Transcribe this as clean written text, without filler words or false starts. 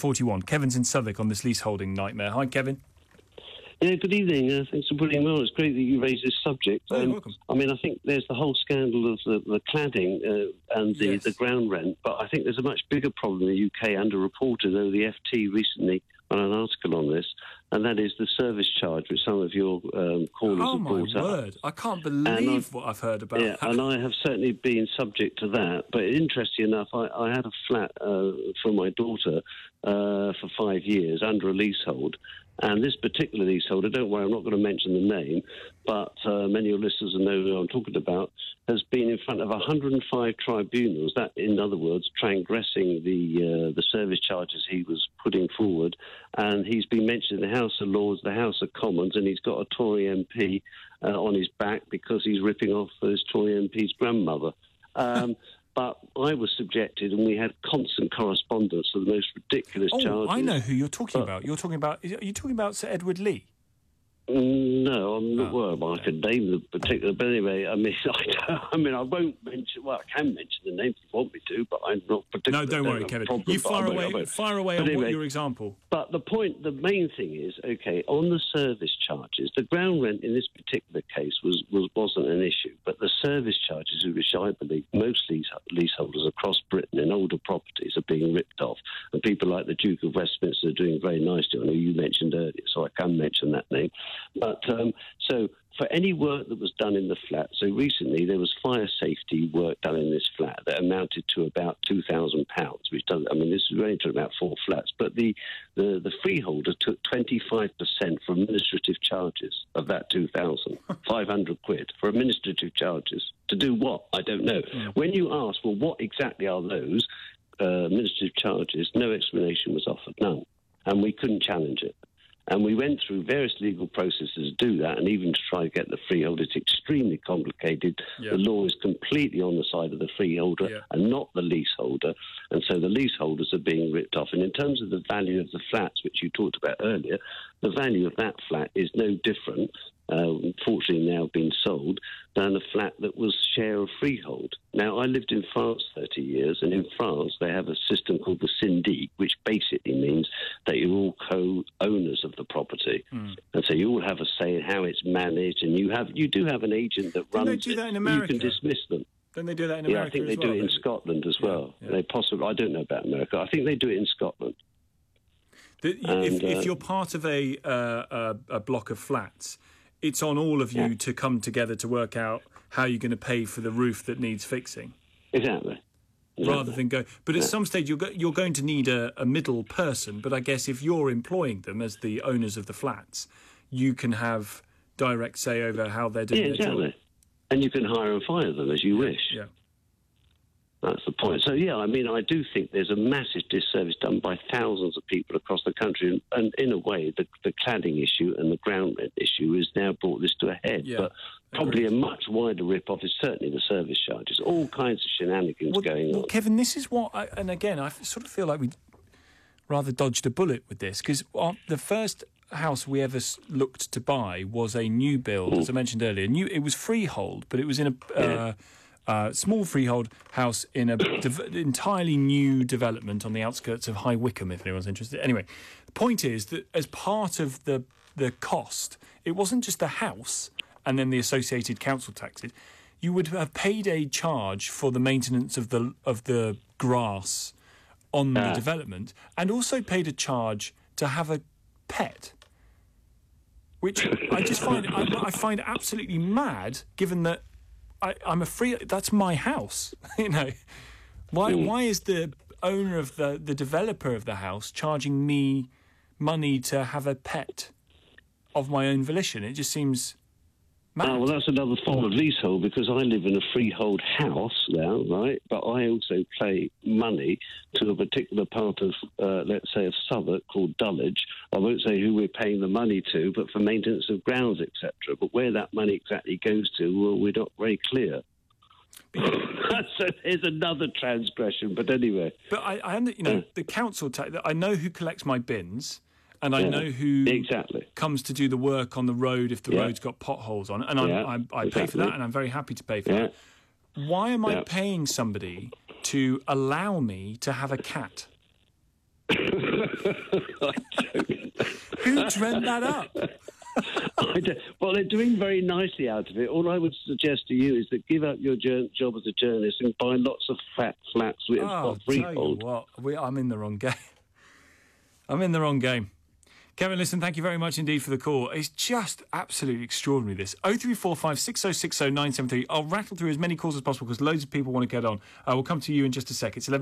41. Kevin's in Southwark on this leaseholding nightmare. Hi, Kevin. Yeah, good evening. Thanks for putting me on. It's great that you raised this subject. You're welcome. I mean, I think there's the whole scandal of the cladding and the ground rent, but I think there's a much bigger problem in the UK underreported, though the FT recently ran an article on this, and that is the service charge, which some of your callers have brought up. Oh, my word. I can't believe what I've heard about that. And I have certainly been subject to that. But interestingly enough, I had a flat for my daughter for 5 years under a leasehold. And this particular leaseholder, don't worry, I'm not going to mention the name, but many of your listeners will know who I'm talking about, has been in front of 105 tribunals, that, in other words, transgressing the service charges he was putting forward. And he's been mentioned in the House of Lords, the House of Commons, and he's got a Tory MP on his back because he's ripping off his Tory MP's grandmother. But I was subjected, and we had constant correspondence of the most ridiculous charges. I know who you're talking about. Are you talking about Sir Edward Lee? No, I'm not. Well, I could name the particular, but anyway, I won't mention. Well, I can mention the name if you want me to, but I'm not particularly. No, don't worry, Kevin. You fire away on anyway, what your example. But the main thing is, okay, on the service charges, the ground rent in this particular case wasn't an issue, but the service charges, which I believe most leaseholders across Britain in older properties are being ripped off, and people like the Duke of Westminster are doing very nicely. I know you mentioned earlier, so I can mention that name. But so for any work that was done in the flat, so recently there was fire safety work done in this flat that amounted to about £2,000, which doesn't. I mean, this is only to about 4 flats, but the freeholder took 25% for administrative charges of that 2,000, 500 quid for administrative charges. To do what? I don't know. When you ask, well, what exactly are those administrative charges? No explanation was offered, none, and we couldn't challenge it. And we went through various legal processes to do that, and even to try to get the freeholder. It's extremely complicated. Yeah. The law is completely on the side of the freeholder and not the leaseholder, and so the leaseholders are being ripped off. And in terms of the value of the flats, which you talked about earlier, the value of that flat is no different, unfortunately now being sold, than a flat that was share of freehold. Now, I lived in France 30 years, and in France they have a system called the syndic, which basically means that you're all co-owners of the property. And so you all have a say in how it's managed, and you do have an agent that runs it. Don't they do that in America? You can dismiss them. Don't they do that in America? Yeah, I think they do it in Scotland as well. Yeah. They possibly, I don't know about America. I think they do it in Scotland. If you're part of a block of flats, it's on all of you to come together to work out how you're going to pay for the roof that needs fixing. Exactly. Rather than go... But at some stage, you're going to need a middle person, but I guess if you're employing them as the owners of the flats, you can have direct say over how they're doing their job. And you can hire and fire them as you wish. Yeah. That's the point. So, I mean, I do think there's a massive disservice done by thousands of people across the country. And in a way, the cladding issue and the ground rent issue has now brought this to a head. Yeah, but probably a much wider rip-off is certainly the service charges. All kinds of shenanigans going on. Kevin, this is what... and again, I sort of feel like we rather dodged a bullet with this, because the first house we ever looked to buy was a new build, as I mentioned earlier. It was freehold, but it was in a... small freehold house in a entirely new development on the outskirts of High Wycombe, if anyone's interested. Anyway, the point is that as part of the cost, it wasn't just the house and then the associated council taxes. You would have paid a charge for the maintenance of the grass on the development, and also paid a charge to have a pet, which I just find absolutely mad, given that I'm that's my house, Why is the owner of the developer of the house charging me money to have a pet of my own volition? It just seems mad. Well, that's another form of leasehold, because I live in a freehold house now, right? But I also pay money to a particular part of, let's say, of Southwark called Dulwich. I won't say who we're paying the money to, but for maintenance of grounds, etc. But where that money exactly goes to, well, we're not very clear. So there's another transgression, but anyway. But the council tax. I know who collects my bins, and I know who comes to do the work on the road if the road's got potholes on it, and I pay for that, and I'm very happy to pay for that. Why am I paying somebody to allow me to have a cat? I don't know. Who dreamt that up? Well, they're doing very nicely out of it. All I would suggest to you is that give up your job as a journalist and buy lots of fat flats with freehold. Tell you what, I'm in the wrong game. I'm in the wrong game. Kevin, listen, thank you very much indeed for the call. It's just absolutely extraordinary, this. 0345 6060 973. I'll rattle through as many calls as possible because loads of people want to get on. We'll come to you in just a sec. It's 11.